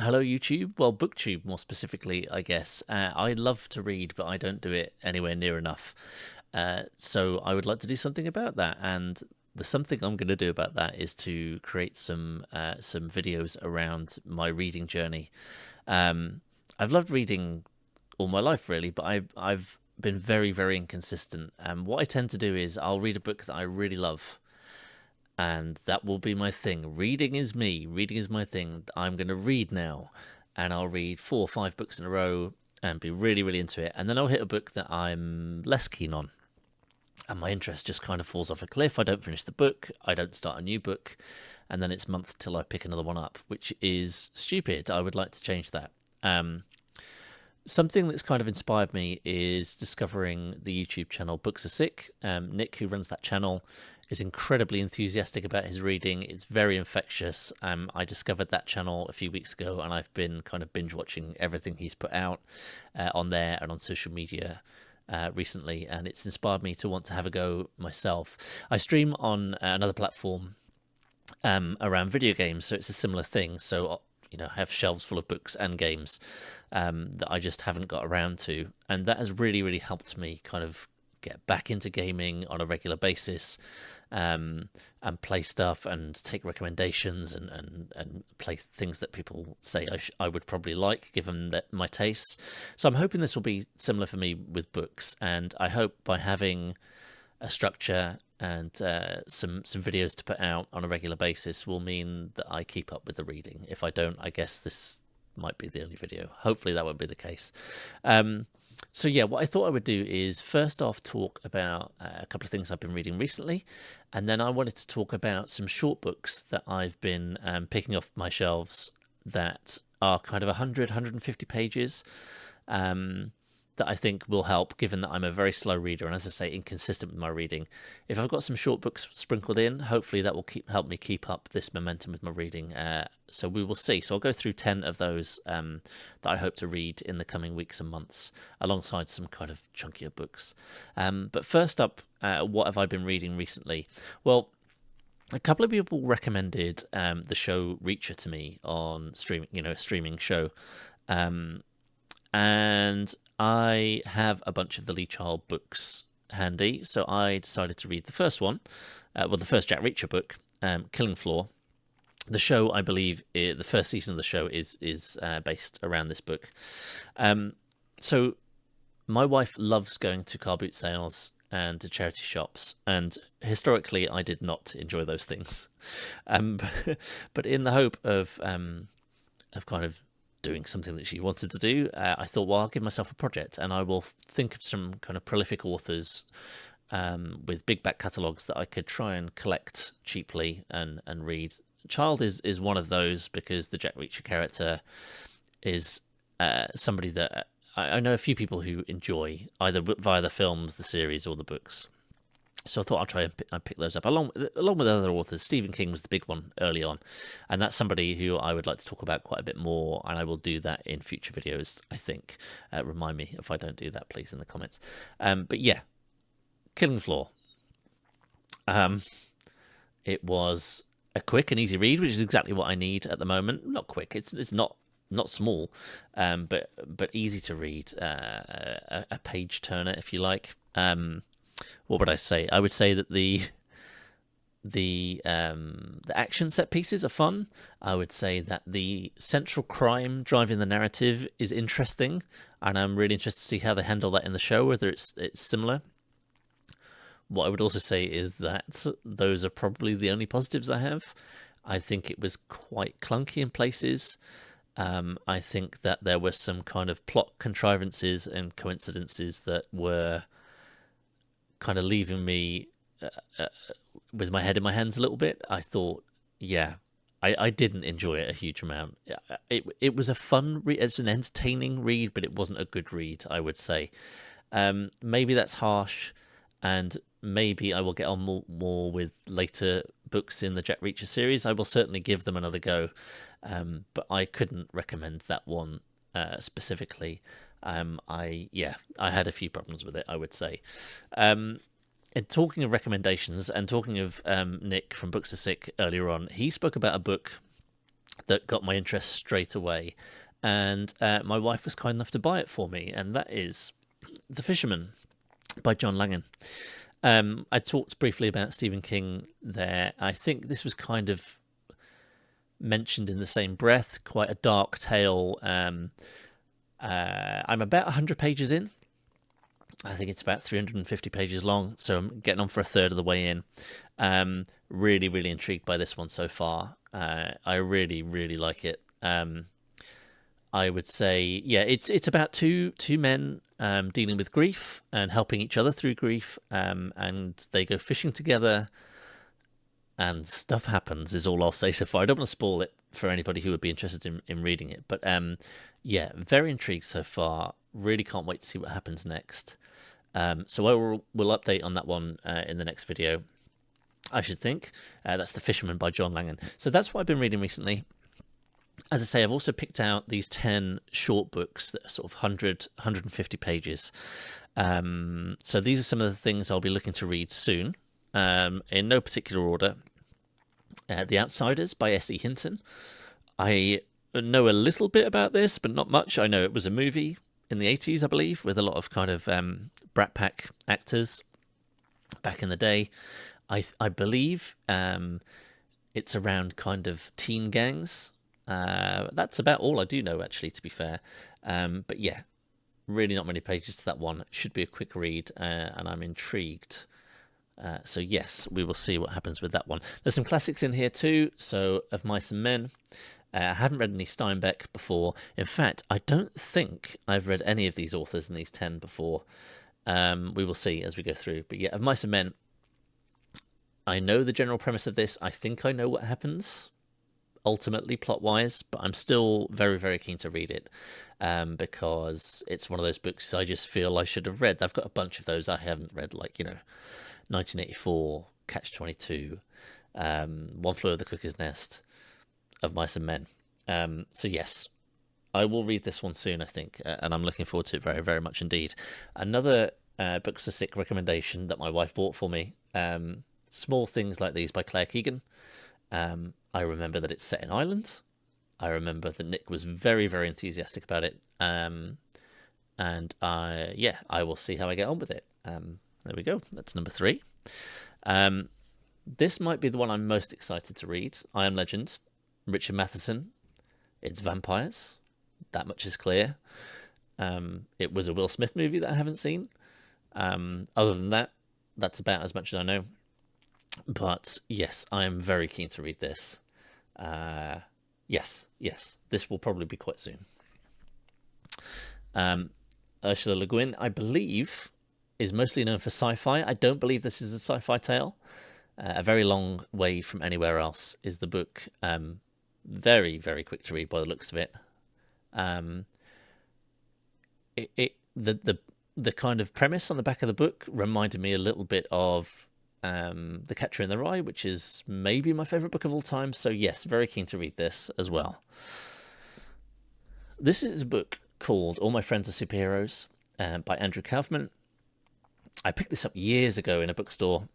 Hello, YouTube. Well, BookTube more specifically, I guess. I love to read, but I don't do it anywhere near enough. So I would like to do something about that. And the something I'm going to do about that is to create some videos around my reading journey. I've loved reading all my life, really, but I've been very, very inconsistent. And what I tend to do is I'll read a book that I really love, and that will be my thing. Reading is me. Reading is my thing. I'm going to read now, and I'll read 4 or 5 books in a row and be really, really into it. And then I'll hit a book that I'm less keen on, and my interest just kind of falls off a cliff. I don't finish the book. I don't start a new book, and then it's months till I pick another one up, which is stupid. I would like to change that. Something that's kind of inspired me is discovering the YouTube channel Books Are Sick. Nick, who runs that channel, is incredibly enthusiastic about his reading. It's very infectious. I discovered that channel a few weeks ago, and I've been kind of binge watching everything he's put out on there and on social media recently, and it's inspired me to want to have a go myself. I stream on another platform around video games, so it's a similar thing. So I have shelves full of books and games that I just haven't got around to, and that has really, really helped me kind of get back into gaming on a regular basis, and play stuff and take recommendations and play things that people say I would probably like, given that my tastes. So I'm hoping this will be similar for me with books, and I hope by having a structure and some videos to put out on a regular basis will mean that I keep up with the reading. If I don't, I guess this might be the only video. Hopefully that won't be the case. So yeah, what I thought I would do is first off talk about a couple of things I've been reading recently, and then I wanted to talk about some short books that I've been picking off my shelves that are kind of 150 pages, that I think will help, given that I'm a very slow reader and, as I say, inconsistent with my reading. If I've got some short books sprinkled in, hopefully that will help me keep up this momentum with my reading. So we will see. So I'll go through 10 of those that I hope to read in the coming weeks and months, alongside some kind of chunkier books. But first up, what have I been reading recently? Well, a couple of people recommended the show Reacher to me on streaming, a streaming show. And I have a bunch of the Lee Child books handy, so I decided to read the first one, the first Jack Reacher book, Killing Floor. The show, I believe, the first season of the show is based around this book. So my wife loves going to car boot sales and to charity shops, and historically I did not enjoy those things. But in the hope of kind of doing something that she wanted to do, I thought, well, I'll give myself a project, and I will think of some kind of prolific authors with big back catalogues that I could try and collect cheaply and read. Child is one of those, because the Jack Reacher character is somebody that I know a few people who enjoy, either via the films, the series, or the books. So I thought I'll try and pick those up, along with other authors. Stephen King was the big one early on, and that's somebody who I would like to talk about quite a bit more, and I will do that in future videos, I think. Remind me if I don't do that, please, in the comments. But yeah, Killing Floor. It was a quick and easy read, which is exactly what I need at the moment. Not quick, it's not small, but easy to read. A page turner, if you like. What would I say? I would say that the action set pieces are fun. I would say that the central crime driving the narrative is interesting, and I'm really interested to see how they handle that in the show, whether it's similar. What I would also say is that those are probably the only positives I have. I think it was quite clunky in places. I think that there were some kind of plot contrivances and coincidences that were kind of leaving me with my head in my hands a little bit. I thought, yeah, I didn't enjoy it a huge amount. It was a fun read, it's an entertaining read, but it wasn't a good read, I would say. Maybe that's harsh, and maybe I will get on more with later books in the Jack Reacher series. I will certainly give them another go, but I couldn't recommend that one specifically. I had a few problems with it, I would say. And talking of recommendations, and talking of Nick from Books Are Sick earlier on, he spoke about a book that got my interest straight away. And my wife was kind enough to buy it for me, and that is The Fisherman by John Langan. I talked briefly about Stephen King there. I think this was kind of mentioned in the same breath, quite a dark tale. I'm about 100 pages in. I think it's about 350 pages long, so I'm getting on for a third of the way in. Really, really intrigued by this one so far. I really, really like it. I would say, yeah, it's about two men dealing with grief and helping each other through grief, and they go fishing together, and stuff happens, is all I'll say so far. I don't want to spoil it for anybody who would be interested in reading it, but yeah, very intrigued so far. Really can't wait to see what happens next. So we'll update on that one in the next video, I should think. That's The Fisherman by John Langan. So that's what I've been reading recently. As I say, I've also picked out these 10 short books that are sort of 100, 150 pages. So these are some of the things I'll be looking to read soon, in no particular order. The Outsiders by S.E. Hinton. I know a little bit about this, but not much. I know it was a movie in the 80s, I believe, with a lot of kind of Brat Pack actors back in the day. I believe it's around kind of teen gangs. That's about all I do know, actually, to be fair. But yeah, really not many pages to that one. Should be a quick read, and I'm intrigued. So yes, we will see what happens with that one. There's some classics in here too. So Of Mice and Men. I haven't read any Steinbeck before. In fact, I don't think I've read any of these authors in these 10 before. We will see as we go through. But yeah, Of Mice and Men. I know the general premise of this. I think I know what happens ultimately plot-wise, but I'm still very, very keen to read it, because it's one of those books I just feel I should have read. I've got a bunch of those I haven't read, like, 1984, Catch-22, One Flew Over the Cuckoo's Nest, Of Mice and Men. So yes, I will read this one soon, I think, and I'm looking forward to it very, very much indeed. Another Books Are Sick recommendation that my wife bought for me, Small Things Like These by Keegan. I remember that it's set in Ireland. I remember that Nick was very, very enthusiastic about it. And I will see how I get on with it. There we go. That's number 3. This might be the one I'm most excited to read. I Am Legend, Richard Matheson. It's vampires. That much is clear. It was a Will Smith movie that I haven't seen. Other than that, that's about as much as I know. But yes, I am very keen to read this. Yes, this will probably be quite soon. Ursula Le Guin, I believe, is mostly known for sci-fi. I don't believe this is a sci-fi tale. A Very Long Way From Anywhere Else is the book. Very, very quick to read by the looks of it. The kind of premise on the back of the book reminded me a little bit of The Catcher in the Rye, which is maybe my favourite book of all time. So yes, very keen to read this as well. This is a book called All My Friends Are Superheroes by Andrew Kaufman. I picked this up years ago in a bookstore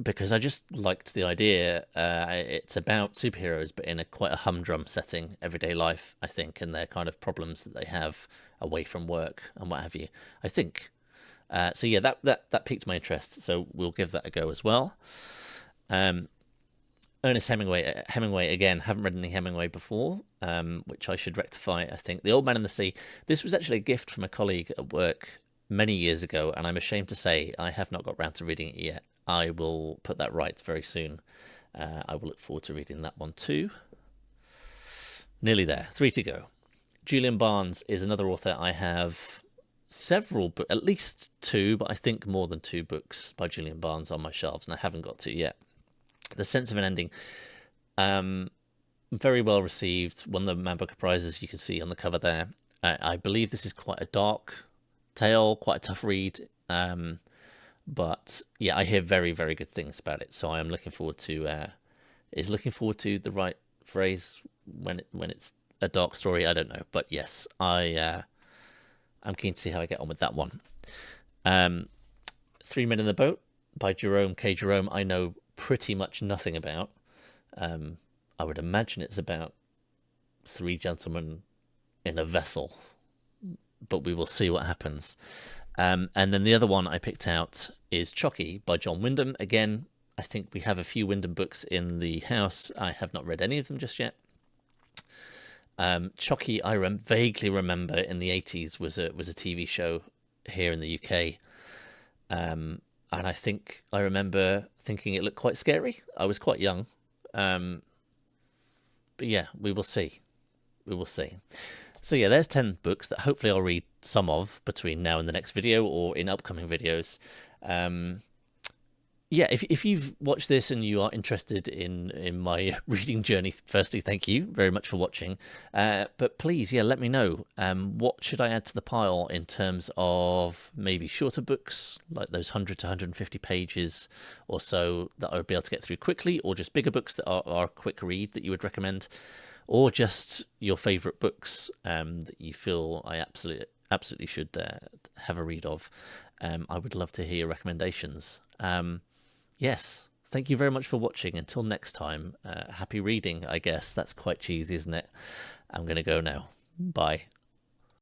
because I just liked the idea. It's about superheroes, but in quite a humdrum setting, everyday life, I think, and their kind of problems that they have away from work and what have you, I think. So yeah, that piqued my interest, so we'll give that a go as well. Ernest Hemingway again, haven't read any Hemingway before, which I should rectify, I think. The Old Man and the Sea. This was actually a gift from a colleague at work many years ago, and I'm ashamed to say I have not got round to reading it yet. I will put that right very soon. I will look forward to reading that one too. Nearly there. 3 to go. Julian Barnes is another author. I have several, at least 2, but I think more than 2 books by Julian Barnes on my shelves, and I haven't got to yet. The Sense of an Ending. Very well received. Won the Man Booker prizes, you can see on the cover there. I believe this is quite a dark tale, quite a tough read. But yeah, I hear very, very good things about it. So I am looking forward to. Is looking forward to the right phrase when it's a dark story? I don't know, but yes, I'm keen to see how I get on with that one. 3 Men in the Boat by Jerome K. Jerome. I know pretty much nothing about. I would imagine it's about three gentlemen in a vessel, but we will see what happens. And then the other one I picked out is Chocky by John Wyndham. Again, I think we have a few Wyndham books in the house. I have not read any of them just yet. Chocky, I vaguely remember in the 80s was a TV show here in the UK. And I think I remember thinking it looked quite scary. I was quite young. But yeah, we will see. We will see. So yeah, there's 10 books that hopefully I'll read some of between now and the next video or in upcoming videos. Yeah, if you've watched this and you are interested in my reading journey, firstly, thank you very much for watching. But please, yeah, let me know. What should I add to the pile in terms of maybe shorter books, like those 100 to 150 pages or so that I would be able to get through quickly, or just bigger books that are a quick read that you would recommend, or just your favourite books that you feel I absolutely should have a read of. I would love to hear your recommendations. Yes, thank you very much for watching. Until next time, happy reading, I guess. That's quite cheesy, isn't it? I'm going to go now. Bye.